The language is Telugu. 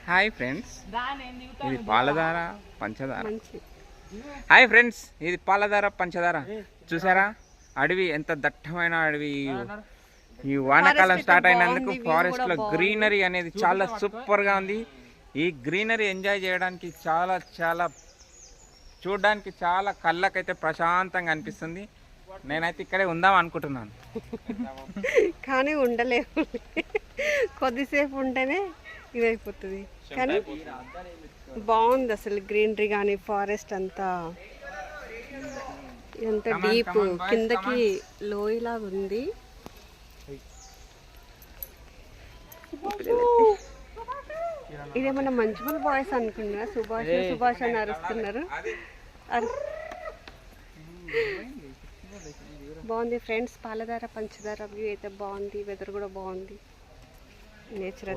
హాయ్ ఫ్రెండ్స్, ఇది పాలధార పంచదార. హాయ్ ఫ్రెండ్స్, ఇది పాలధార పంచదార. చూసారా అడవి ఎంత దట్టమైన అడవి. ఈ వానాకాలం స్టార్ట్ అయినందుకు ఫారెస్ట్ లో గ్రీనరీ అనేది చాలా సూపర్ గా ఉంది. ఈ గ్రీనరీ ఎంజాయ్ చేయడానికి చాలా చాలా చూడడానికి చాలా కళ్ళకైతే ప్రశాంతంగా అనిపిస్తుంది. నేనైతే ఇక్కడే ఉందాం అనుకుంటున్నాను, కానీ ఉండలేము. కొద్దిసేపు ఉంటేనే ఇదైపోతుంది. కానీ బాగుంది అసలు గ్రీనరీ కానీ ఫారెస్ట్ అంతా ఎంత డీప్ కిందకి లోయలాగా ఉంది. ఇదేమన్నా మంచిమల్ బాయ్స్ అనుకున్నా. సుభాష్ అని అరుస్తున్నారు. బాగుంది ఫ్రెండ్స్, పాలధార పంచదార వ్యూ అయితే బాగుంది. వెదర్ కూడా బాగుంది. నేచర్